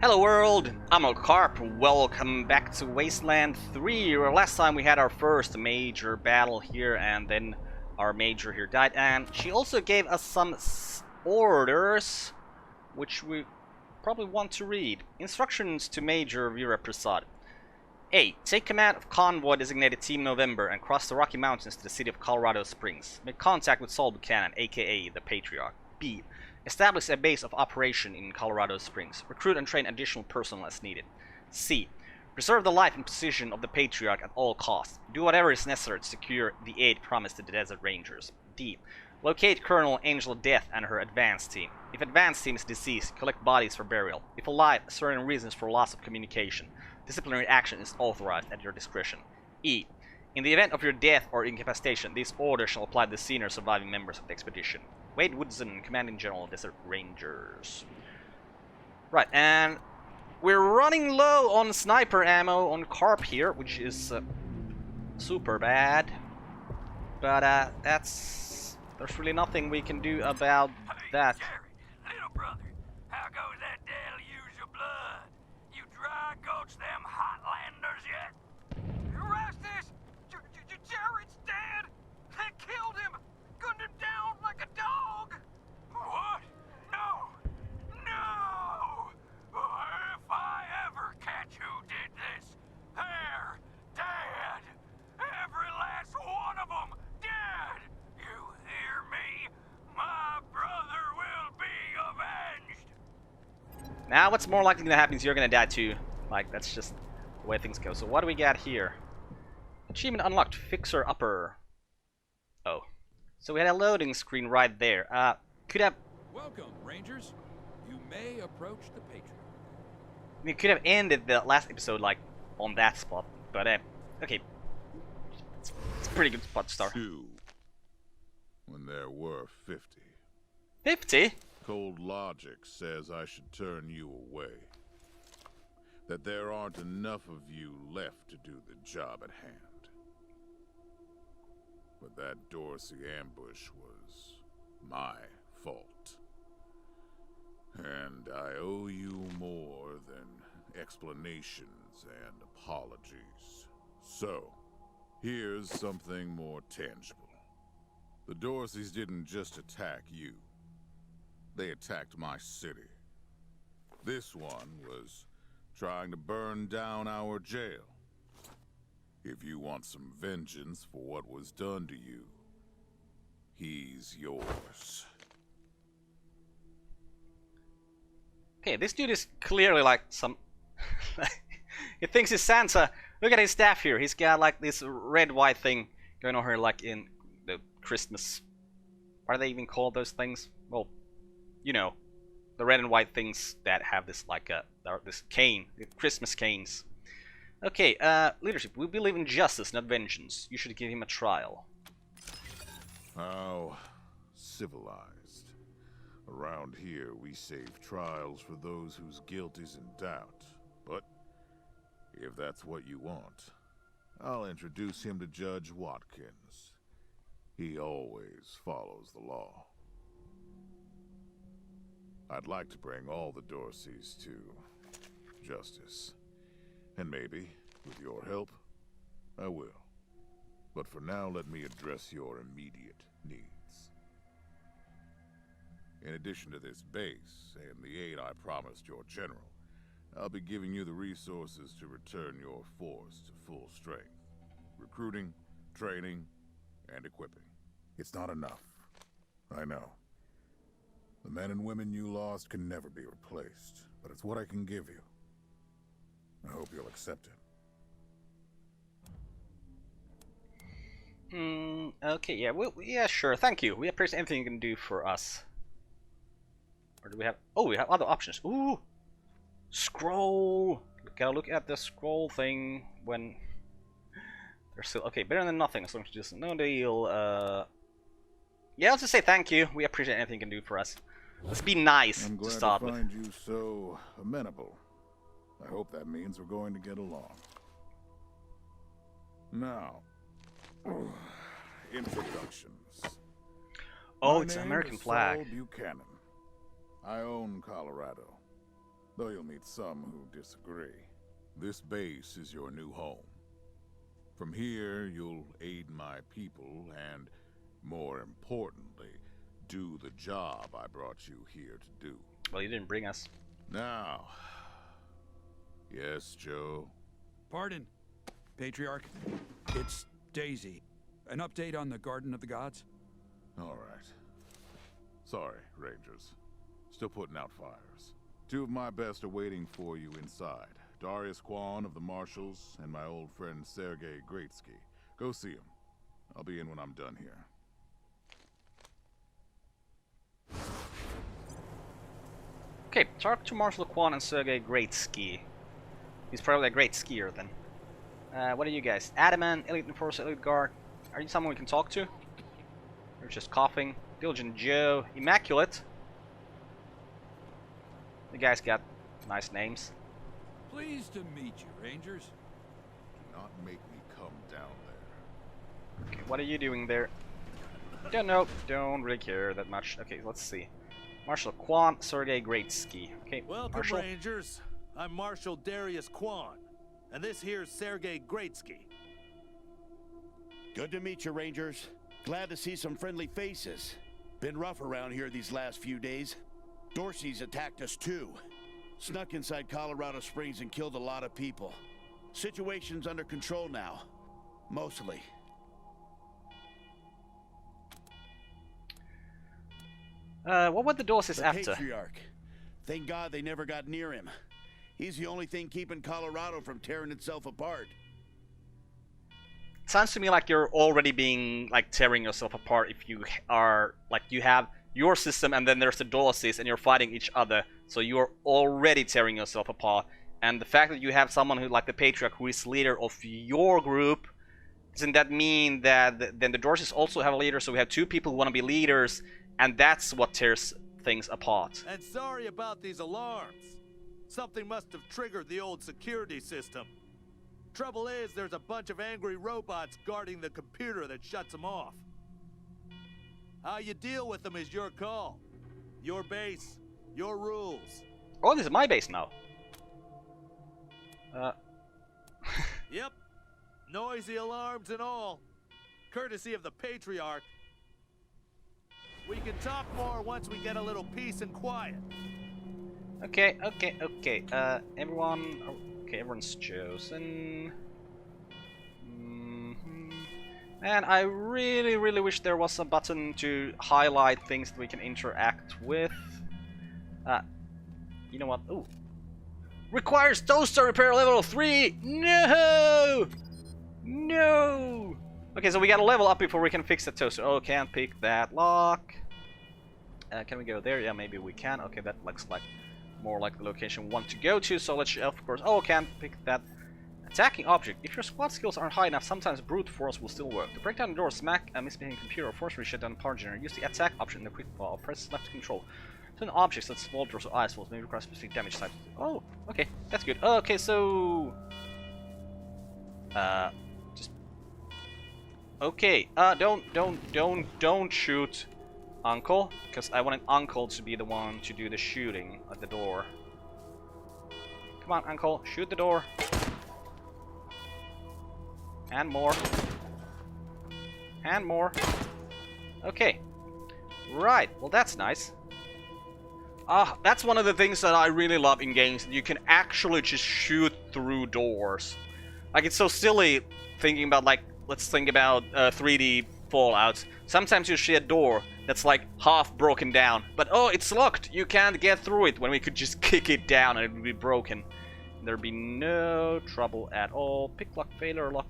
Hello world, I'm Carp. Welcome back to Wasteland 3. Last time we had our first major battle here, and then our major here died, and she also gave us some orders, which we probably want to read. Instructions to Major Vera Prasad. A. Take command of convoy designated Team November and cross the Rocky Mountains to the city of Colorado Springs. Make contact with Saul Buchanan, aka the Patriarch. B. Establish a base of operation in Colorado Springs. Recruit and train additional personnel as needed. C. Preserve the life and position of the Patriarch at all costs. Do whatever is necessary to secure the aid promised to the Desert Rangers. D. Locate Colonel Angel Death and her advance team. If advance team is deceased, collect bodies for burial. If alive, certain reasons for loss of communication. Disciplinary action is authorized at your discretion. E. In the event of your death or incapacitation, these orders shall apply to the senior surviving members of the expedition. Wade Woodson, Commanding General of Desert Rangers. Right, and we're running low on sniper ammo on Carp here, which is super bad. But there's really nothing we can do about that. Hey, little brother, how goes that deluge of blood? You dry gulch them Hotlanders yet? Erastus! Jared's dead! They killed him! Gunned him down like a dog! What? No! No! If I ever catch who did this, they're dead! Every last one of them dead! You hear me? My brother will be avenged! Now what's more likely to happen is you're gonna die too. Like, that's just the way things go. So what do we got here? Achievement unlocked, Fixer Upper. Oh. So we had a loading screen right there. Could have... Welcome, Rangers. You may approach the Patriot. We could have ended the last episode, like, on that spot. But, okay. It's a pretty good spot to start. 2. When there were 50. 50? Cold logic says I should turn you away. That there aren't enough of you left to do the job at hand. But that Dorsey ambush was my fault. And I owe you more than explanations and apologies. So, here's something more tangible. The Dorseys didn't just attack you. They attacked my city. This one was trying to burn down our jail. If you want some vengeance for what was done to you, he's yours. Okay, this dude is clearly like some... he thinks he's Santa. Look at his staff here. He's got like this red-white thing going on here, like in the Christmas... What are they even called, those things? Well, you know, the red and white things that have this like this cane, the Christmas canes. Okay, leadership. We believe in justice, not vengeance. You should give him a trial. How civilized. Around here, we save trials for those whose guilt is in doubt. But if that's what you want, I'll introduce him to Judge Watkins. He always follows the law. I'd like to bring all the Dorseys to justice. And maybe, with your help, I will. But for now, let me address your immediate needs. In addition to this base, and the aid I promised your general, I'll be giving you the resources to return your force to full strength. Recruiting, training, and equipping. It's not enough. I know. The men and women you lost can never be replaced, but it's what I can give you. I hope you'll accept it. Okay, yeah, yeah, sure, thank you. We appreciate anything you can do for us. Or do we have... Oh, we have other options. Ooh! Scroll! Gotta look at the scroll thing when... They're still... Okay, better than nothing, as long as just no deal, Yeah, let's just say thank you. We appreciate anything you can do for us. Let's be nice I'm glad to start to with. find you so amenable. I hope that means we're going to get along. Now, introductions. Oh, My it's an name American is flag. Saul Buchanan. I own Colorado. though you'll meet some who disagree. This base is your new home. From here, you'll aid my people and, more importantly, do the job I brought you here to do. Well, you didn't bring us. Now... Yes, Joe? Pardon, Patriarch. It's Daisy. An update on the Garden of the Gods? All right. Sorry, Rangers. Still putting out fires. Two of my best are waiting for you inside. Darius Kwan of the Marshals and my old friend Sergei Greatsky. Go see him. I'll be in when I'm done here. Okay, talk to Marshal Kwan and Sergei Greatsky. He's probably a great skier then. What are you guys? Adamant, Elite Enforcer, Elite Guard. Are you someone we can talk to? You're just coughing. Diligent Joe. Immaculate. The guys got nice names. Pleased to meet you, Rangers. Do not make me come down there. Okay, what are you doing there? Don't know. Don't really care that much. Okay, let's see. Marshal Kwan, Sergei Greatsky. Okay, Welcome, Marshal. Rangers. I'm Marshal Darius Kwan, and this here's Sergei Greatsky. Good to meet you, Rangers. Glad to see some friendly faces. Been rough around here these last few days. Dorsey's attacked us too. Snuck inside Colorado Springs and killed a lot of people. Situation's under control now. Mostly. What were the Dorseys The after? Patriarch. Thank God they never got near him. He's the only thing keeping Colorado from tearing itself apart. Sounds to me like you're already being like tearing yourself apart if you are like you have your system and then there's the Dorseys and you're fighting each other, so you're already tearing yourself apart. And the fact that you have someone who like the Patriarch who is leader of your group, doesn't that mean that then the Dorseys also have a leader? So we have two people who want to be leaders, and that's what tears things apart. And sorry about these alarms. Something must have triggered the old security system. Trouble is, there's a bunch of angry robots guarding the computer that shuts them off. How you deal with them is your call. Your base, your rules. Oh, this is my base now. Yep. Noisy alarms and all. Courtesy of the Patriarch. We can talk more once we get a little peace and quiet. Okay. Everyone's chosen. And I really wish there was a button to highlight things that we can interact with. You know what? Ooh. Requires toaster repair level 3! No! No! Okay, so we gotta level up before we can fix the toaster. Oh, can't pick that lock. Can we go there? Yeah, maybe we can. Okay, that looks like more like the location we want to go to, so let's, of course... Oh, can't pick that. Attacking object. If your squad skills aren't high enough, sometimes brute force will still work. To break down the door, smack a misbehaving computer or forcefully shut down a power generator, use the attack option in the quick bar, or press left to control. Certain objects such as wall doors or ice walls may require specific damage types. Oh, okay, that's good. Okay, so... just... Okay, don't shoot Uncle, because I wanted Uncle to be the one to do the shooting at the door. Come on, Uncle, shoot the door. And more. And more. Okay. Right, well that's nice. That's one of the things that I really love in games, that you can actually just shoot through doors. Like, it's so silly thinking about, like, let's think about 3D Fallout. Sometimes you see a door that's like half broken down, but oh, it's locked, you can't get through it, when we could just kick it down and it would be broken. There'd be no trouble at all. Pick lock, failure lock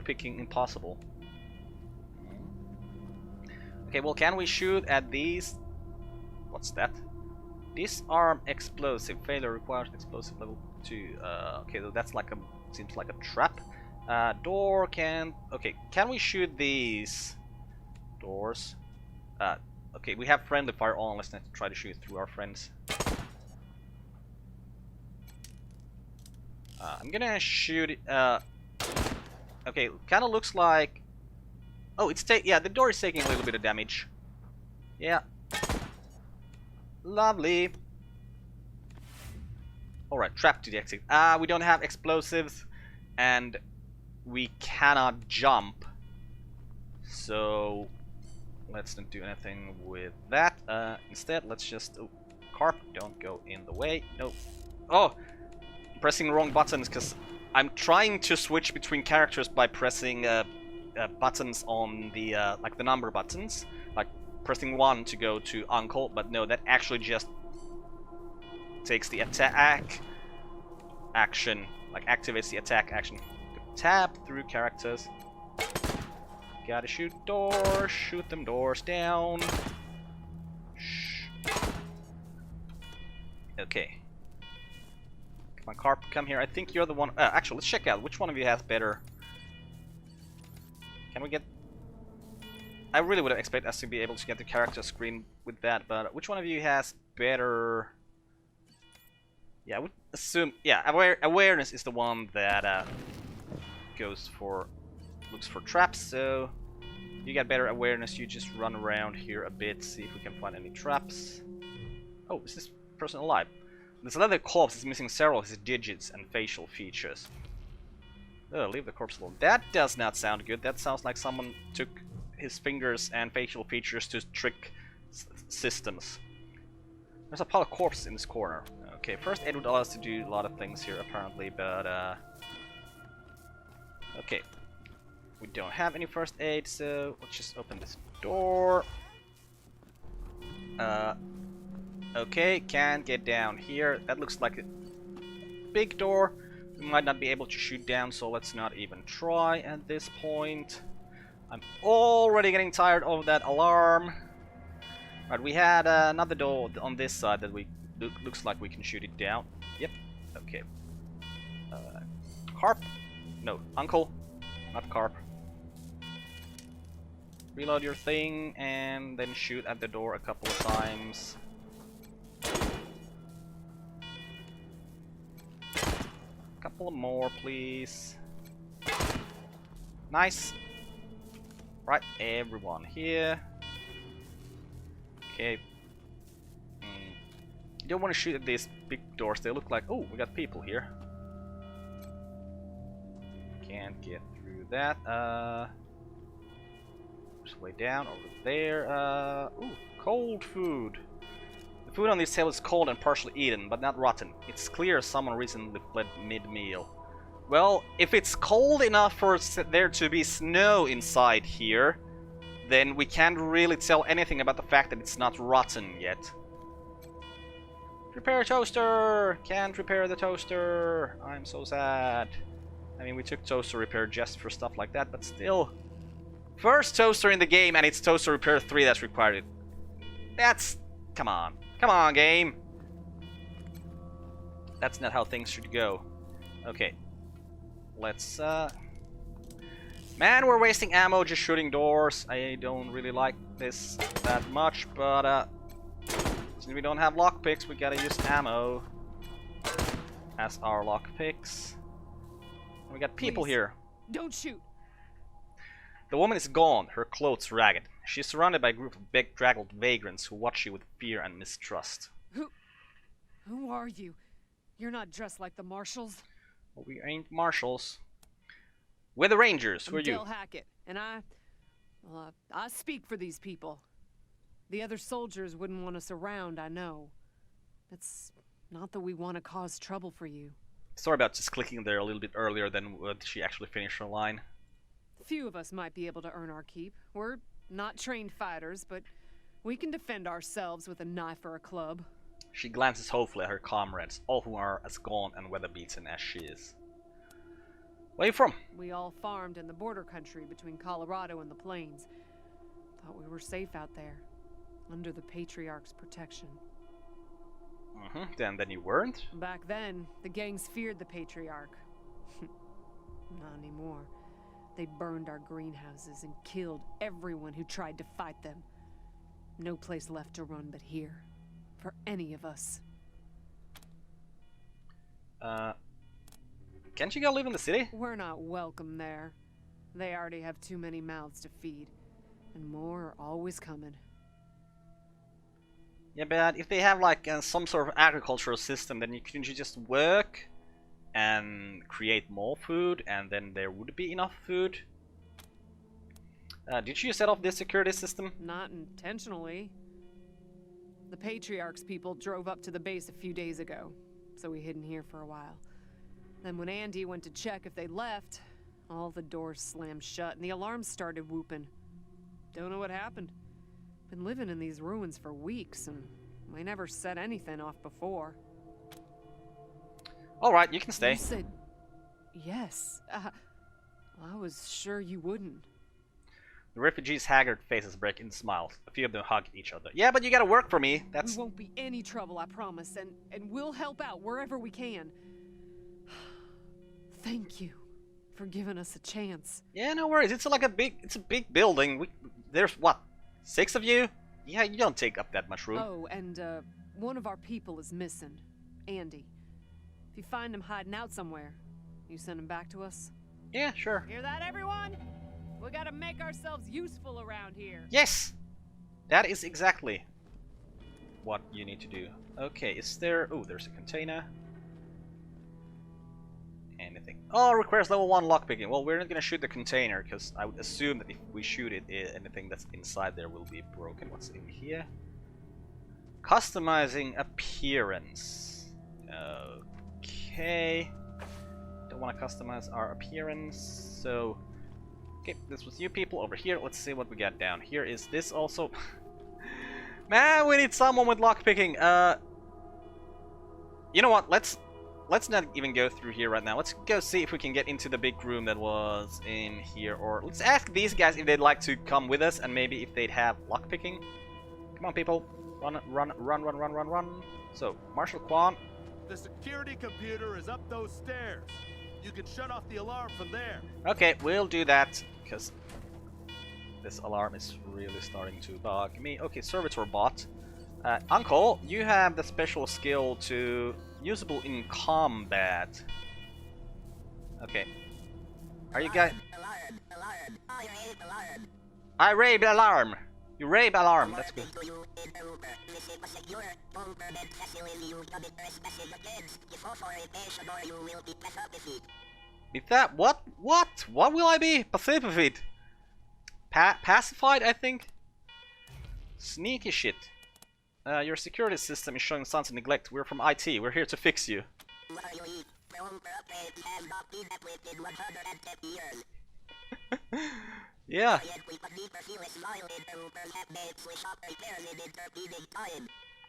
picking impossible. Okay, well, can we shoot at these? What's that? Disarm explosive. Failure requires explosive level 2. Okay, so that's like a, seems like a trap. Door can... Okay, can we shoot these doors? Okay, we have friendly fire on. Let's not try to shoot through our friends. I'm gonna shoot it. Okay, kind of looks like... Oh, it's yeah, the door is taking a little bit of damage. Yeah. Lovely. Alright, trap detected. We don't have explosives, and we cannot jump. So let's not do anything with that. Instead, let's just... Oh, Carp, don't go in the way. No. Oh! Pressing wrong buttons, because I'm trying to switch between characters by pressing buttons on the, like the number buttons. Like pressing 1 to go to Uncle, but no, that actually just takes the attack action, like activates the attack action. Tab through characters. Gotta shoot doors, shoot them doors down. Shh. Okay. Come on, Carp, come here. I think you're the one. Actually, let's check out which one of you has better. Can we get? I really would have expected us to be able to get the character screen with that, but which one of you has better? Yeah, I would assume. Yeah, awareness is the one that looks for traps. So you get better awareness. You just run around here a bit, see if we can find any traps. Oh, is this person alive? This leather corpse is missing several of his digits and facial features. Oh, leave the corpse alone. That does not sound good. That sounds like someone took his fingers and facial features to trick systems. There's a pile of corpses in this corner. Okay, first aid would allow us to do a lot of things here, apparently, but okay. We don't have any first aid, so let's just open this door. Okay, can't get down here. That looks like a big door. We might not be able to shoot down, so let's not even try at this point. I'm already getting tired of that alarm. Right, we had another door on this side that we looks like we can shoot it down. Yep. Okay. Carp? No, Uncle, not Carp. Reload your thing and then shoot at the door a couple of times. Couple more, please. Nice. Right, everyone here. Okay. You don't want to shoot at these big doors. They look like... Oh, we got people here. Can't get through that. Just way down over there. Ooh, cold food. The food on this table is cold and partially eaten, but not rotten. It's clear someone recently fled mid-meal. Well, if it's cold enough for there to be snow inside here, then we can't really tell anything about the fact that it's not rotten yet. Repair toaster! Can't repair the toaster! I'm so sad. I mean, we took toaster repair just for stuff like that, but still. First toaster in the game, and it's toaster repair 3 that's required. That's... Come on. Come on, game! That's not how things should go. Okay. Let's, Man, we're wasting ammo just shooting doors. I don't really like this that much, but, since we don't have lockpicks, we gotta use ammo as our lockpicks. We got people here. Don't shoot. The woman is gone, her clothes ragged. She is surrounded by a group of bedraggled vagrants who watch you with fear and mistrust. Who are you? You're not dressed like the marshals. Well, we ain't marshals. We're the rangers. Who are you? Dale Hackett, and I speak for these people. The other soldiers wouldn't want us around, I know. It's not that we want to cause trouble for you. Sorry about just clicking there a little bit earlier than she actually finished her line. Few of us might be able to earn our keep. We're not trained fighters, but we can defend ourselves with a knife or a club. She glances hopefully at her comrades, all who are as gaunt and weather-beaten as she is. Where are you from? We all farmed in the border country between Colorado and the plains. Thought we were safe out there, under the Patriarch's protection. Then you weren't? Back then, the gangs feared the Patriarch. Not anymore. They burned our greenhouses and killed everyone who tried to fight them. No place left to run but here. For any of us. Can't you go live in the city? We're not welcome there. They already have too many mouths to feed. And more are always coming. Yeah, but if they have like some sort of agricultural system, then you couldn't you just work and create more food, and then there would be enough food. Did you set off this security system? Not intentionally. The Patriarch's people drove up to the base a few days ago, so we hid in here for a while. Then when Andy went to check if they'd left, all the doors slammed shut and the alarms started whooping. Don't know what happened. Been living in these ruins for weeks, and we never set anything off before. Alright, you can stay. You said yes. I was sure you wouldn't. The refugees' haggard faces break into smiles. A few of them hug each other. Yeah, but you gotta work for me. That's... We won't be any trouble, I promise, and we'll help out wherever we can. Thank you for giving us a chance. Yeah, no worries. It's like a big building. There's what, 6 of you? Yeah, you don't take up that much room. Oh, and one of our people is missing, Andy. If you find him hiding out somewhere, you send him back to us? Yeah, sure. Hear that, everyone? We gotta make ourselves useful around here. Yes! That is exactly what you need to do. Okay, is there... Oh, there's a container. Anything. Oh, requires level 1 lockpicking. Well, we're not gonna shoot the container, because I would assume that if we shoot it, anything that's inside there will be broken. What's in here? Customizing appearance. Okay. Don't want to customize our appearance, so... Okay, this was you people over here. Let's see what we got down here. Is this also... Man, we need someone with lockpicking. You know what? Let's not even go through here right now. Let's go see if we can get into the big room that was in here. Or let's ask these guys if they'd like to come with us, and maybe if they'd have lockpicking. Come on, people. Run. So, Marshal Quan. The security computer is up those stairs. You can shut off the alarm from there. Okay, we'll do that, because this alarm is really starting to bug me. Okay, servitor bot. Uncle, you have the special skill to usable in combat. Okay. Are you guys... I raid alarm. You raid alarm. That's good. With that, what? What will I be? Pacified? Pacified, I think? Sneaky shit. Your security system is showing signs of neglect. We're from IT. We're here to fix you. Yeah.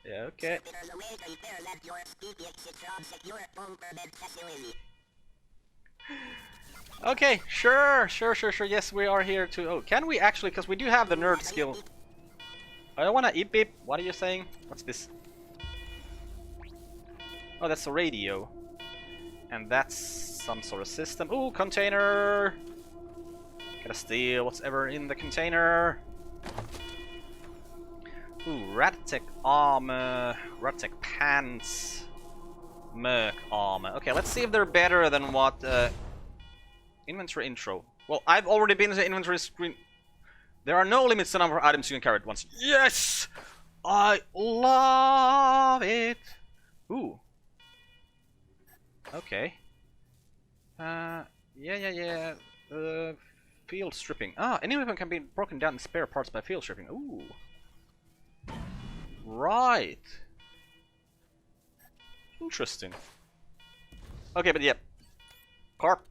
Yeah, okay. Okay, sure. Yes, we are here to... Oh, can we actually... Because we do have the nerd skill. I don't want to eat beep. What are you saying? What's this? Oh, that's a radio. And that's some sort of system. Ooh, container! Gotta steal what's ever in the container. Ooh, Radtech armor, Radtech pants, Merc armor. Okay, let's see if they're better than what... Inventory intro. Well, I've already been to the inventory screen. There are no limits to the number of items you can carry at once. Yes! I love it! Ooh. Okay. Yeah. Field stripping. Ah, any weapon can be broken down in spare parts by field stripping. Ooh. Right. Interesting. Okay, but yeah. Carp.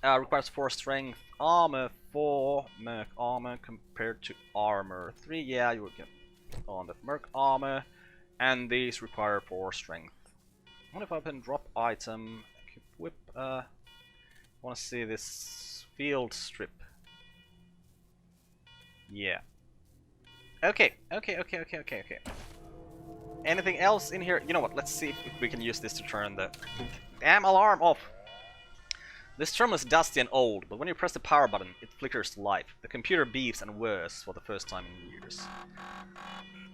Requires 4 strength. Armor 4. Merc armor compared to armor 3. Yeah, you would get on the Merc armor. And these require 4 strength. What if I can drop item? Whip. Want to see this field strip. Yeah. Okay. Anything else in here? You know what? Let's see if we can use this to turn the damn alarm off. This terminal is dusty and old, but when you press the power button, it flickers to life. The computer beeps and whirs for the first time in years.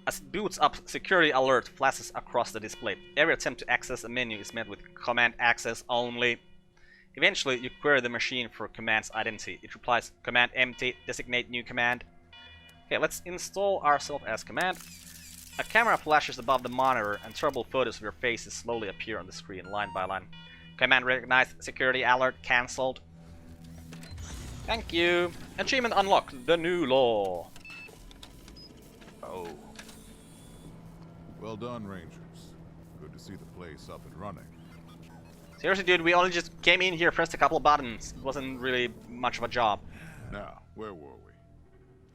As it boots up, security alert flashes across the display. Every attempt to access a menu is met with command access only. Eventually, you query the machine for command's identity. It replies, command empty, designate new command. Okay, let's install ourselves as command. A camera flashes above the monitor, and troubled photos of your faces slowly appear on the screen, line by line. Command recognized. Security alert cancelled. Thank you. Achievement unlocked. The new law. Oh. Well done, Rangers. Good to see the place up and running. Seriously, dude, we only just came in here, pressed a couple of buttons. It wasn't really much of a job. Now, where were we?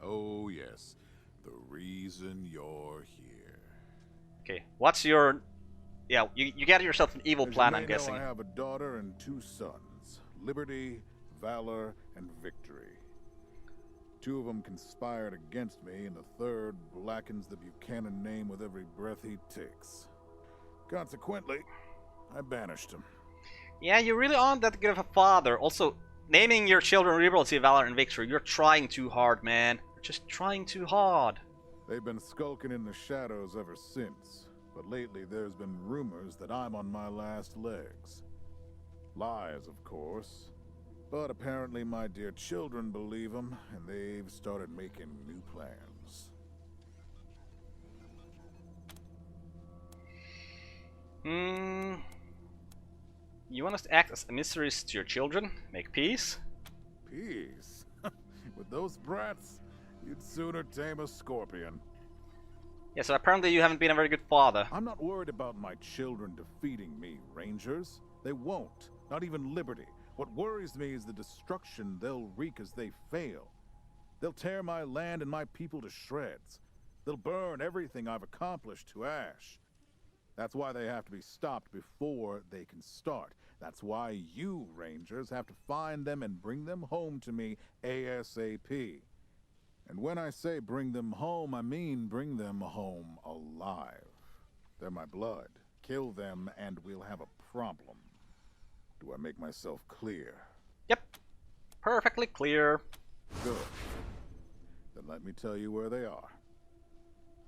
Oh, yes. The reason you're here. Okay, what's your... Yeah, you got yourself an evil As plan, you I'm may guessing. know, I have a daughter and 2 sons. Liberty, valor, and victory. 2 of them conspired against me, and the third blackens the Buchanan name with every breath he takes. Consequently, I banished him. Yeah, you really aren't that good of a father. Also, naming your children Liberty, Valor, and Victory, you're trying too hard, man. You're just trying too hard. They've been skulking in the shadows ever since, but lately there's been rumors that I'm on my last legs. Lies, of course, but apparently my dear children believe them, and they've started making new plans. You want us to act as emissaries to your children? Make peace? Peace? With those brats, you'd sooner tame a scorpion. Yeah, so apparently you haven't been a very good father. I'm not worried about my children defeating me, Rangers. They won't. Not even Liberty. What worries me is the destruction they'll wreak as they fail. They'll tear my land and my people to shreds. They'll burn everything I've accomplished to ash. That's why they have to be stopped before they can start. That's why you, Rangers, have to find them and bring them home to me ASAP. And when I say bring them home, I mean bring them home alive. They're my blood. Kill them and we'll have a problem. Do I make myself clear? Yep. Perfectly clear. Good. Then let me tell you where they are.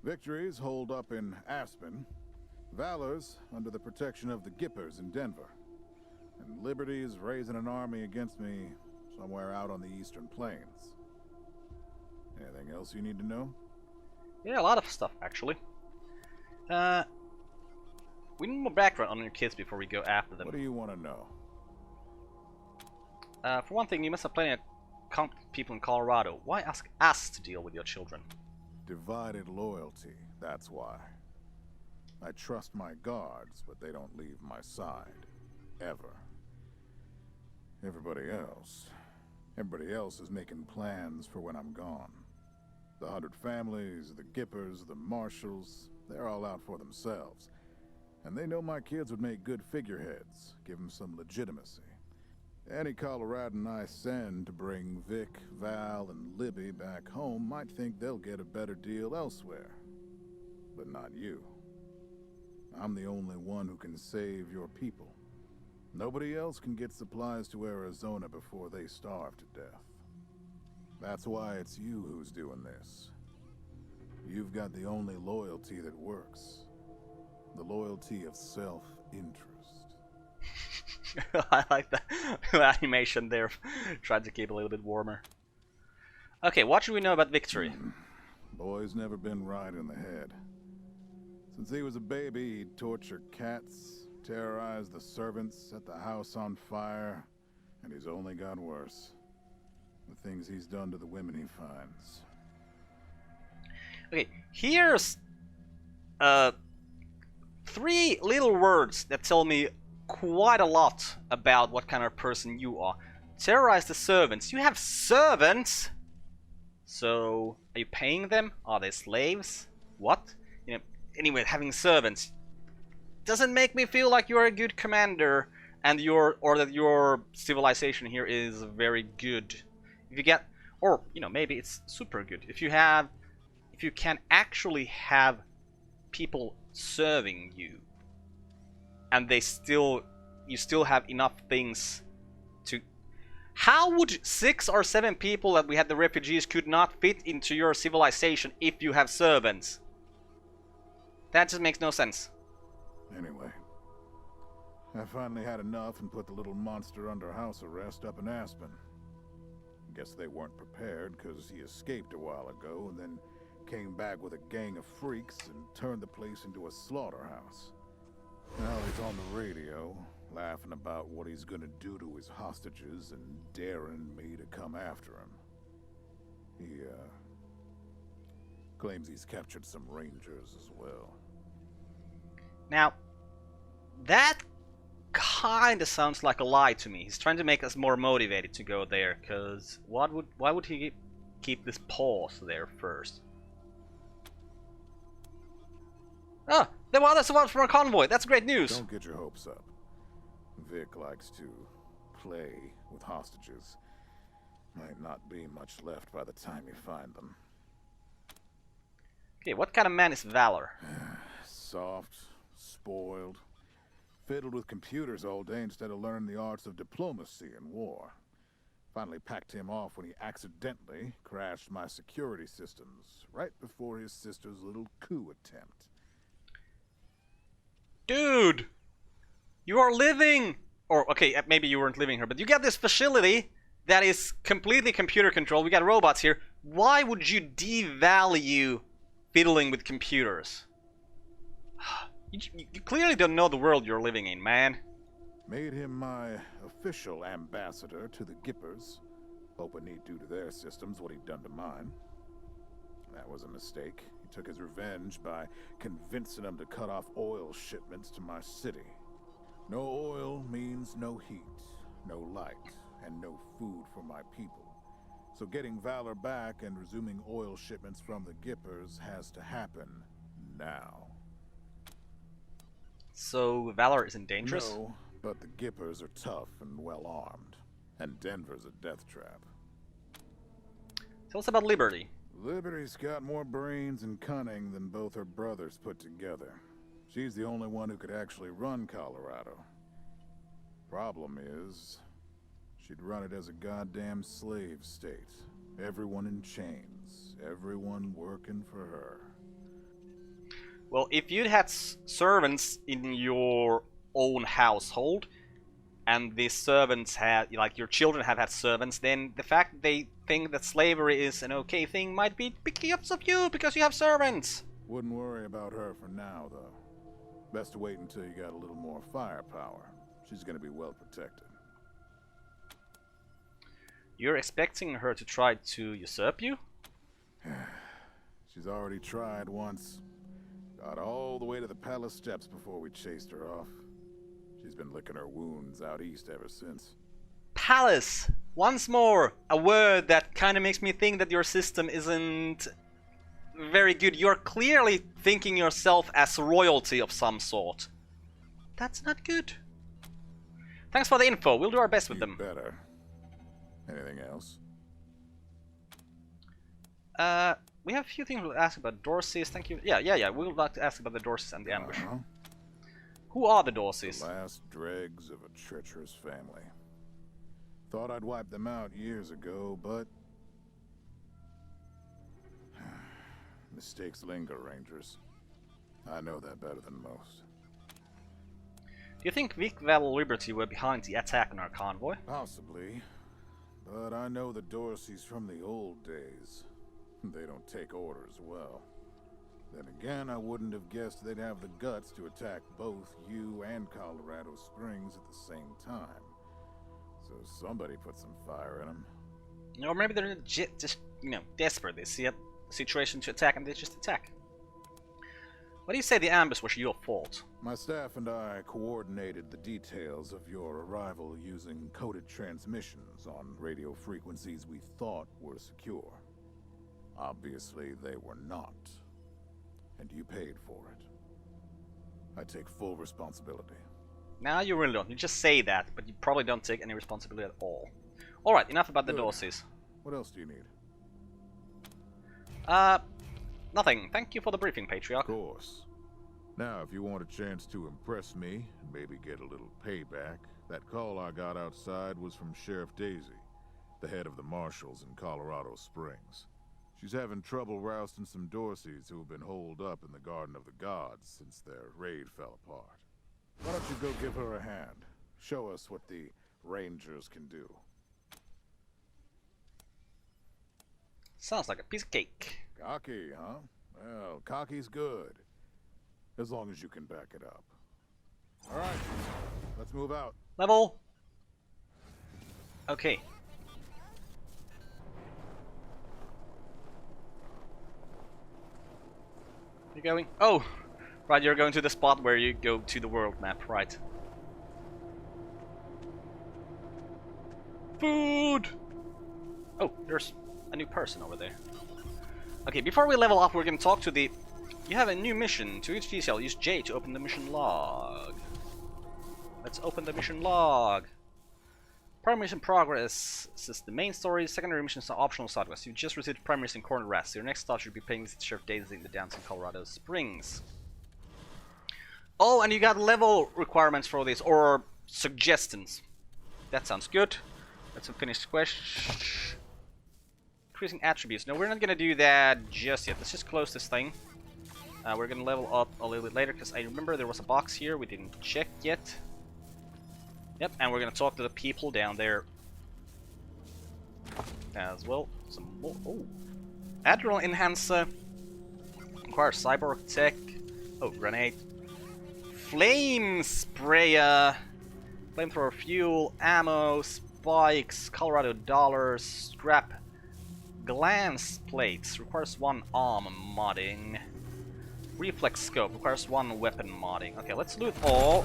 Victories hold up in Aspen. Valor's under the protection of the Gippers in Denver. And Liberty's raising an army against me somewhere out on the Eastern Plains. Anything else you need to know? Yeah, a lot of stuff, actually. We need more background on your kids before we go after them. What do you want to know? For one thing, you must have plenty of people in Colorado. Why ask us to deal with your children? Divided loyalty, that's why. I trust my guards, but they don't leave my side. Ever. Everybody else is making plans for when I'm gone. The 100 families, the Gippers, the Marshals, they're all out for themselves. And they know my kids would make good figureheads, give them some legitimacy. Any Coloradan I send to bring Vic, Val, and Libby back home might think they'll get a better deal elsewhere. But not you. I'm the only one who can save your people. Nobody else can get supplies to Arizona before they starve to death. That's why it's you who's doing this. You've got the only loyalty that works. The loyalty of self-interest. I like the animation there. Tried to keep it a little bit warmer. Okay, what should we know about Victory? Boy's never been right in the head. Since he was a baby, he'd torture cats, terrorize the servants, set the house on fire, and he's only got worse. The things he's done to the women he finds. Okay, here's 3 little words that tell me quite a lot about what kind of person you are. Terrorize the servants. You have servants? So, are you paying them? Are they slaves? What? You know, anyway, having servants doesn't make me feel like you're a good commander and that your civilization here is very good. If you get, or you know, maybe it's super good. If you can actually have people serving you, and you still have enough things to. How would 6 or 7 people that we had the refugees could not fit into your civilization if you have servants? That just makes no sense. Anyway, I finally had enough and put the little monster under house arrest up in Aspen. Guess they weren't prepared because he escaped a while ago and then came back with a gang of freaks and turned the place into a slaughterhouse. Now he's on the radio, laughing about what he's gonna do to his hostages and daring me to come after him. He, claims he's captured some rangers as well. Now, that kinda sounds like a lie to me. He's trying to make us more motivated to go there, because why would he keep this pause there first? Oh, there were others from our convoy. That's great news. Don't get your hopes up. Vic likes to play with hostages. Might not be much left by the time you find them. Okay, what kind of man is Valor? Soft, spoiled, fiddled with computers all day instead of learning the arts of diplomacy and war. Finally packed him off when he accidentally crashed my security systems right before his sister's little coup attempt. Dude! You are living... Or, okay, maybe you weren't living here, but you got this facility that is completely computer controlled. We got robots here. Why would you devalue fiddling with computers? You clearly don't know the world you're living in, man. Made him my official ambassador to the Gippers, hoping he'd do to their systems what he'd done to mine. That was a mistake. He took his revenge by convincing them to cut off oil shipments to my city. No oil means no heat, no light, and no food for my people. So getting Valor back and resuming oil shipments from the Gippers has to happen now. So Valor isn't dangerous? No, but the Gippers are tough and well armed, and Denver's a death trap. Tell us about Liberty. Liberty's got more brains and cunning than both her brothers put together. She's the only one who could actually run Colorado. Problem is, she'd run it as a goddamn slave state. Everyone in chains, everyone working for her. Well, if you'd had servants in your own household, and these servants had, like your children have had servants, then the fact that they think that slavery is an okay thing might be because of you, because you have servants. Wouldn't worry about her for now, though. Best to wait until you got a little more firepower. She's gonna be well protected. You're expecting her to try to usurp you? She's already tried once. Got all the way to the palace steps before we chased her off. She's been licking her wounds out east ever since. Palace! Once more, a word that kind of makes me think that your system isn't very good. You're clearly thinking yourself as royalty of some sort. That's not good. Thanks for the info. We'll do our best with them. Better. Anything else? We have a few things we'll ask about Dorseys. Thank you. Yeah. We'll like to ask about the Dorseys and the ambush. Who are the Dorseys? The last dregs of a treacherous family. Thought I'd wipe them out years ago, but mistakes linger, Rangers. I know that better than most. Do you think Vic, Val, Liberty were behind the attack on our convoy? Possibly, but I know the Dorseys from the old days. They don't take orders well. Then again, I wouldn't have guessed they'd have the guts to attack both you and Colorado Springs at the same time. So somebody put some fire in them. Or maybe they're just, you know, desperate. They see a situation to attack and they just attack. Why do you say the ambush was your fault? My staff and I coordinated the details of your arrival using coded transmissions on radio frequencies we thought were secure. Obviously, they were not. And you paid for it. I take full responsibility. Nah, you really don't. You just say that, but you probably don't take any responsibility at all. Alright, enough about the Dorseys. What else do you need? Nothing. Thank you for the briefing, Patriarch. Of course. Now, if you want a chance to impress me, and maybe get a little payback, that call I got outside was from Sheriff Daisy, the head of the Marshals in Colorado Springs. She's having trouble rousting some Dorseys who have been holed up in the Garden of the Gods since their raid fell apart. Why don't you go give her a hand? Show us what the Rangers can do. Sounds like a piece of cake. Cocky, huh? Well, cocky's good. As long as you can back it up. Alright, let's move out. Level. Okay. You're going? Oh! Right, you're going to the spot where you go to the world map, right. Food! Oh, there's a new person over there. Okay, before we level up, we're gonna talk to the... You have a new mission. To each detail, use J to open the mission log. Let's open the mission log. Primary mission progress. This is the main story. Secondary missions are optional side quests. You just received primary mission corner rest. Your next stop should be paying visit Sheriff Daisy in the downtown Colorado Springs. Oh, and you got level requirements for this, or suggestions. That sounds good. Let's finish the quest. Increasing attributes. No, we're not gonna do that just yet. Let's just close this thing. We're gonna level up a little bit later because I remember there was a box here we didn't check yet. Yep, and we're gonna talk to the people down there as well. Some more. Oh, Adrenal enhancer. Requires cyborg tech. Oh, grenade. Flame sprayer. Flamethrower fuel. Ammo. Spikes. Colorado dollars. Scrap. Glance plates. Requires 1 arm modding. Reflex scope. Requires 1 weapon modding. Okay, let's loot all.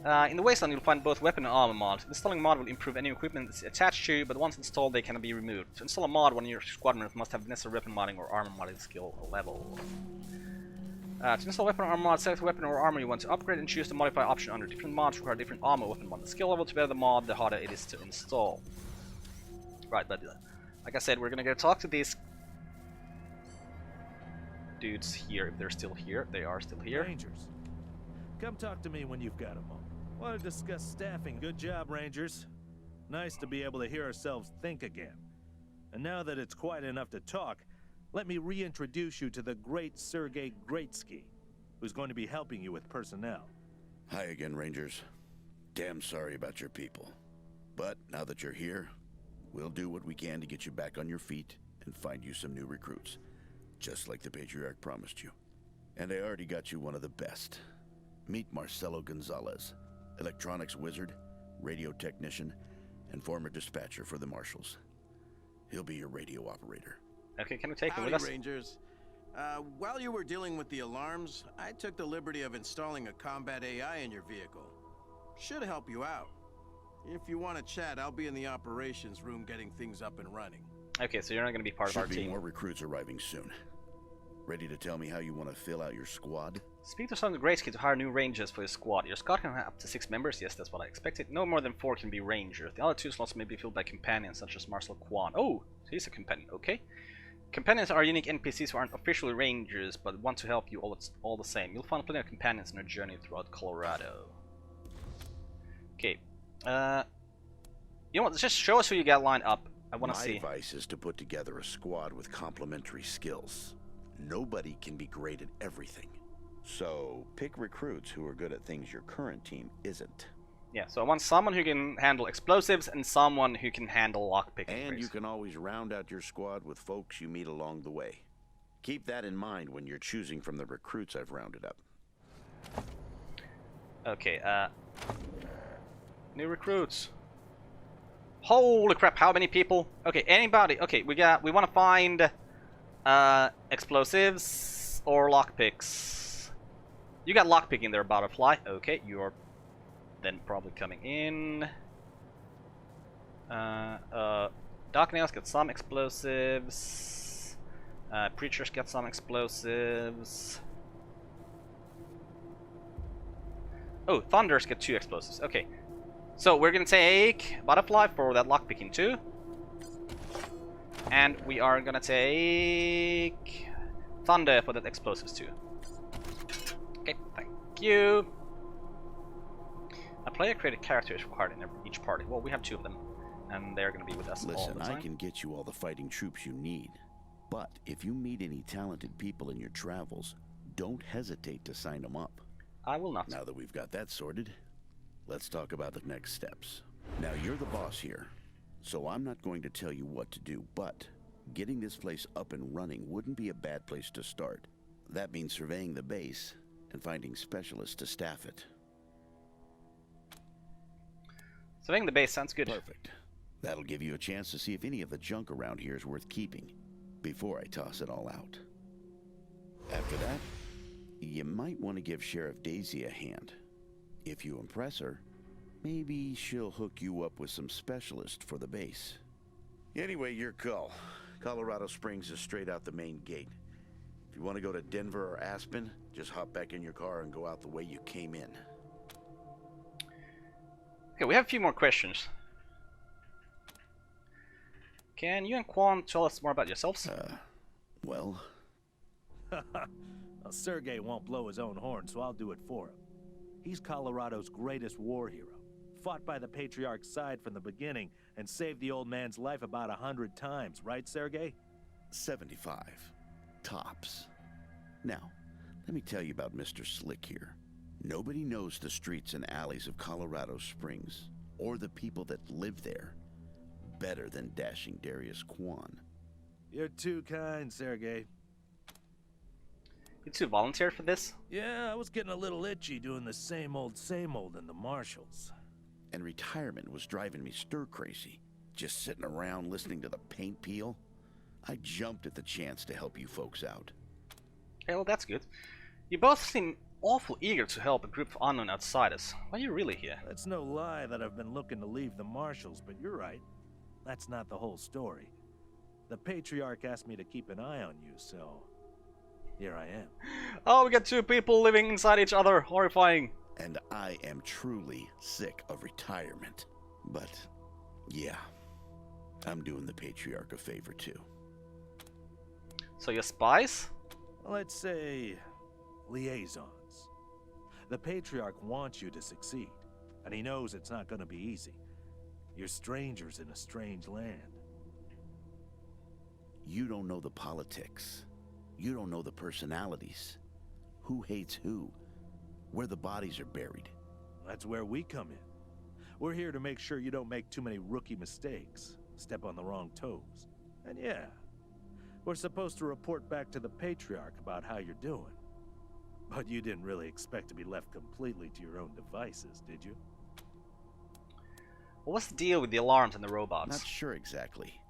In the Wasteland, you'll find both weapon and armor mods. Installing a mod will improve any equipment that's attached to you, but once installed, they cannot be removed. To install a mod, one of your squad members must have the necessary weapon modding or armor modding skill level. To install weapon or armor mod, select the weapon or armor you want to upgrade and choose the modify option under. Different mods require different armor weapon mod. The skill level to better the mod, the harder it is to install. Right, but like I said, we're gonna go talk to these dudes here, if they're still here. They are still here. Rangers, come talk to me when you've got a moment. Want to discuss staffing. Good job, Rangers. Nice to be able to hear ourselves think again. And now that it's quiet enough to talk, let me reintroduce you to the great Sergei Greatsky, who's going to be helping you with personnel. Hi again, Rangers. Damn sorry about your people. But now that you're here, we'll do what we can to get you back on your feet and find you some new recruits. Just like the Patriarch promised you. And I already got you one of the best. Meet Marcelo Gonzalez, electronics wizard, radio technician, and former dispatcher for the Marshals. He'll be your radio operator. Okay, can we take him with Howdy, us? Rangers. While you were dealing with the alarms, I took the liberty of installing a combat AI in your vehicle. Should help you out. If you want to chat, I'll be in the operations room getting things up and running. Okay, so you're not going to be part of our Should be team. more recruits arriving soon. Ready to tell me how you want to fill out your squad? Speak to some of the Greatsky to hire new rangers for your squad. Your squad can have up to 6 members. Yes, that's what I expected. No more than 4 can be rangers. The other 2 slots may be filled by companions, such as Marcel Kwan. Oh, he's a companion. Okay. Companions are unique NPCs who aren't officially rangers, but want to help you all the same. You'll find plenty of companions in your journey throughout Colorado. Okay. You know what? Just show us who you got lined up. I want to see. My advice is to put together a squad with complementary skills. Nobody can be great at everything. So, pick recruits who are good at things your current team isn't. Yeah, so I want someone who can handle explosives and someone who can handle lockpicking. And you can always round out your squad with folks you meet along the way. Keep that in mind when you're choosing from the recruits I've rounded up. Okay, new recruits. Holy crap, how many people? Okay, anybody. Okay, we want to find explosives or lockpicks. You got lockpicking there, Butterfly. Okay, you're then probably coming in. Darknails got some explosives. Preachers got some explosives. Oh, Thunders get 2 explosives. Okay. So we're gonna take Butterfly for that lockpicking too. And we are gonna take Thunder for that explosives too. Okay, thank you. A player created character is required in each party. Well, we have 2 of them, and they're gonna be with us all Listen, the time. I can get you all the fighting troops you need. But if you meet any talented people in your travels, don't hesitate to sign them up. I will not. Now that we've got that sorted, let's talk about the next steps. Now, you're the boss here, so I'm not going to tell you what to do, but Getting this place up and running wouldn't be a bad place to start. That means surveying the base and finding specialists to staff it. Surveying the base sounds good. Perfect. That'll give you a chance to see if any of the junk around here is worth keeping before I toss it all out. After that, you might want to give Sheriff Daisy a hand. If you impress her, maybe she'll hook you up with some specialists for the base. Anyway, your call. Colorado Springs is straight out the main gate. If you want to go to Denver or Aspen, just hop back in your car and go out the way you came in. Okay, we have a few more questions. Can you and Quan tell us more about yourselves? Well... Well, Sergey won't blow his own horn, so I'll do it for him. He's Colorado's greatest war hero. Fought by the Patriarch's side from the beginning and saved the old man's life about 100 times, right, Sergey? 75. Tops. Now, let me tell you about Mr. Slick here. Nobody knows the streets and alleys of Colorado Springs, or the people that live there, better than dashing Darius Quan. You're too kind, Sergey. You two volunteered for this? Yeah, I was getting a little itchy doing the same old in the marshals. And retirement was driving me stir-crazy. Just sitting around listening to the paint peel. I jumped at the chance to help you folks out. Okay, well that's good. You both seem awful eager to help a group of unknown outsiders. Why are you really here? It's no lie that I've been looking to leave the marshals, but you're right. That's not the whole story. The Patriarch asked me to keep an eye on you, so... here I am. Oh, we got two people living inside each other. Horrifying. And I am truly sick of retirement. But, yeah, I'm doing the Patriarch a favor too. So you're spies? Let's say... liaisons. The Patriarch wants you to succeed, and he knows it's not going to be easy. You're strangers in a strange land. You don't know the politics. You don't know the personalities. Who hates who? Where the bodies are buried. That's where we come in. We're here to make sure you don't make too many rookie mistakes, step on the wrong toes. And yeah, we're supposed to report back to the Patriarch about how you're doing. But you didn't really expect to be left completely to your own devices, did you? Well, what's the deal with the alarms and the robots? Not sure exactly.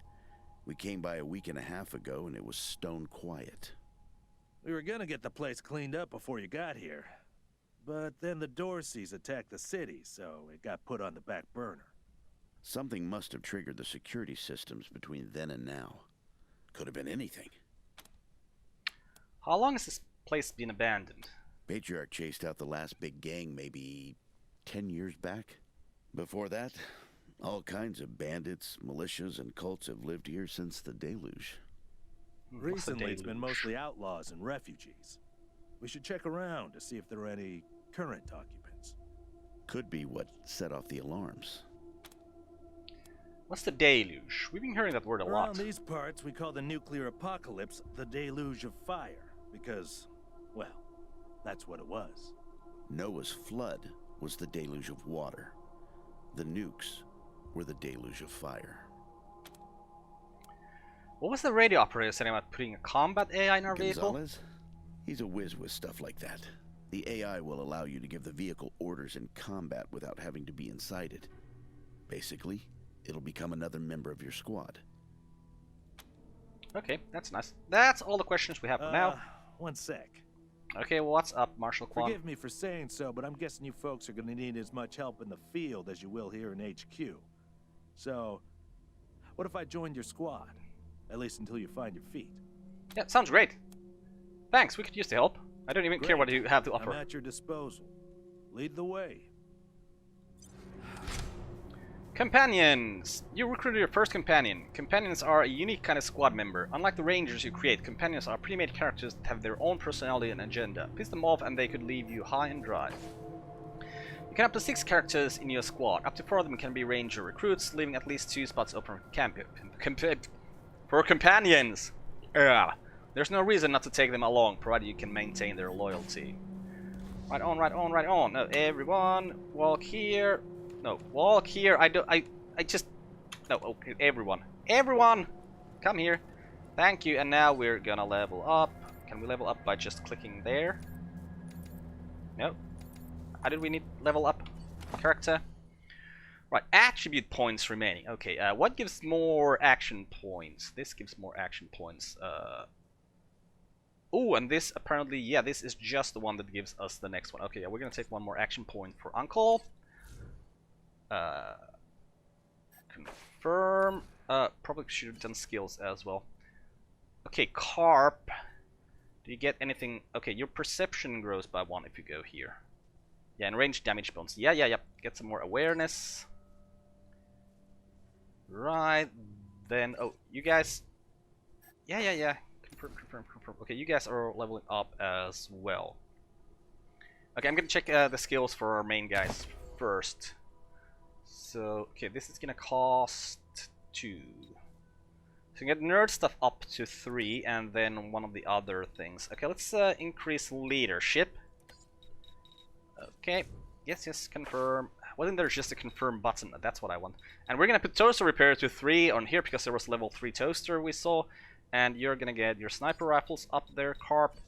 We came by a week and a half ago and it was stone quiet. We were gonna get the place cleaned up before you got here. But then the Dorseys attacked the city, so it got put on the back burner. Something must have triggered the security systems between then and now. Could have been anything. How long has this place been abandoned? Patriarch chased out the last big gang maybe 10 years back. Before that, all kinds of bandits, militias, and cults have lived here since the deluge. Recently, it's been mostly outlaws and refugees. We should check around to see if there are any current occupants. Could be what set off the alarms. What's the deluge? We've been hearing that word a lot. Around these parts, we call the nuclear apocalypse the deluge of fire, because, well, that's what it was. Noah's flood was the deluge of water. The nukes were the deluge of fire. What was the radio operator saying about putting a combat AI in our vehicle? Gonzalez? He's a whiz with stuff like that. The AI will allow you to give the vehicle orders in combat without having to be inside it. Basically, it'll become another member of your squad. Okay, that's nice. That's all the questions we have for now. One sec. Okay, well, what's up, Marshal Quan? Forgive me for saying so, but I'm guessing you folks are going to need as much help in the field as you will here in HQ. So, what if I joined your squad? At least until you find your feet. Yeah, sounds great. Thanks, we could use the help. I don't even care what you have to offer. I'm at your disposal. Lead the way. Companions! You recruited your first companion. Companions are a unique kind of squad member. Unlike the rangers you create, companions are pre-made characters that have their own personality and agenda. Piss them off and they could leave you high and dry. You can have up to 6 characters in your squad. Up to 4 of them can be ranger recruits, leaving at least 2 spots open for companions. There's no reason not to take them along, provided you can maintain their loyalty. Right on, right on, right on. No, everyone, walk here. No, walk here. No, okay, everyone. Everyone! Come here. Thank you, and now we're gonna level up. Can we level up by just clicking there? No. How did we need level up character? Right, attribute points remaining. Okay, what gives more action points? This gives more action points. Oh, and this apparently, yeah, this is just the one that gives us the next one. Okay, yeah, we're gonna take one more action point for Uncle. Confirm. Probably should have done skills as well. Okay, Carp. Do you get anything? Okay, your perception grows by 1 if you go here. Yeah, and range damage bonus. Yeah. Get some more awareness. Right. Then, oh, you guys. Yeah. Confirm. Okay, you guys are leveling up as well. Okay, I'm gonna check the skills for our main guys first. So, okay, this is gonna cost 2. So you get nerd stuff up to 3, and then one of the other things. Okay, let's increase leadership. Okay, yes, confirm. Wasn't there just a confirm button? That's what I want. And we're gonna put toaster repair to 3 on here because there was level 3 toaster we saw. And you're gonna get your sniper rifles up there, Carp.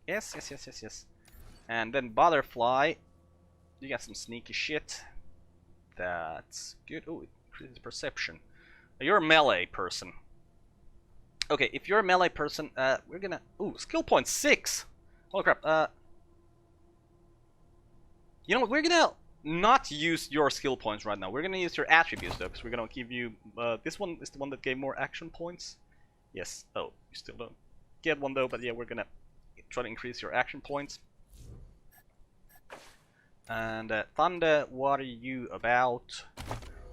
Yes. And then butterfly. You got some sneaky shit. That's good. Oh, it increases perception. You're a melee person. Okay, if you're a melee person, we're gonna... Ooh, skill point 6! Holy crap, you know what, we're gonna not use your skill points right now. We're gonna use your attributes though, because we're gonna give you... this one is the one that gave more action points. Yes. Oh, you still don't get one though, but yeah, we're gonna try to increase your action points. And Thunder, what are you about?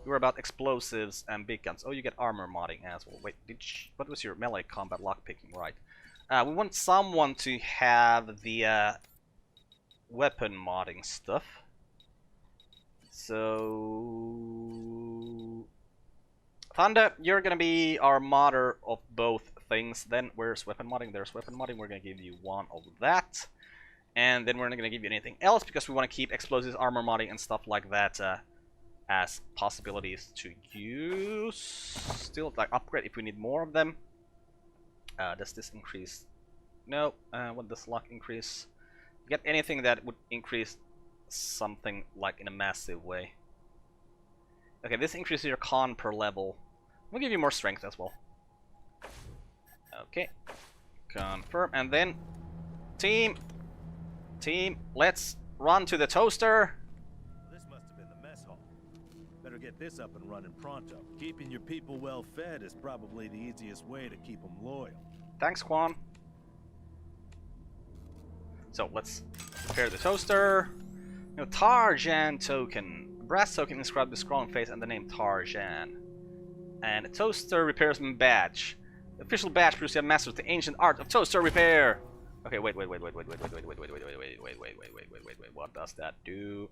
You're about explosives and big guns. Oh, you get armor modding as well. Wait, what was your melee combat lockpicking? Right. We want someone to have the weapon modding stuff. So... Thunder, you're gonna be our modder of both things. Then where's weapon modding? There's weapon modding. We're gonna give you 1 of that. And then we're not gonna give you anything else because we want to keep explosives, armor modding, and stuff like that as possibilities to use. Still, like, upgrade if we need more of them. Does this increase? No. What does luck increase? Get anything that would increase something like in a massive way. Okay, this increases your con per level. We'll give you more strength as well. Okay. Confirm. And then team, let's run to the toaster. This must have been the mess hall. Better get this up and running pronto. Keeping your people well fed is probably the easiest way to keep them loyal. Thanks, Quan. So let's repair the toaster. You know, Tarjan token. Brass token inscribed the scrolling face and the name Tarjan. And a toaster repairman badge. The official badge proves you have mastered the ancient art of toaster repair. Okay, wait. What does that do?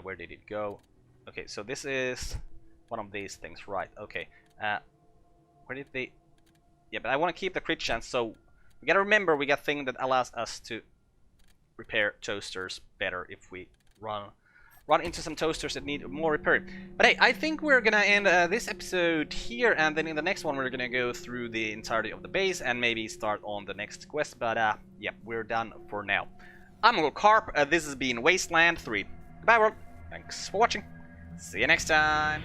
Where did it go? Okay, so this is one of these things, right? Okay. Where did they? Yeah, but I want to keep the crit chance. So we gotta remember we got thing that allows us to repair toasters better if we run into some toasters that need more repair. But hey, I think we're gonna end this episode here, and then in the next one we're gonna go through the entirety of the base and maybe start on the next quest. But yeah, we're done for now. I'm Carp. This has been Wasteland 3. Goodbye, world. Thanks for watching. See you next time.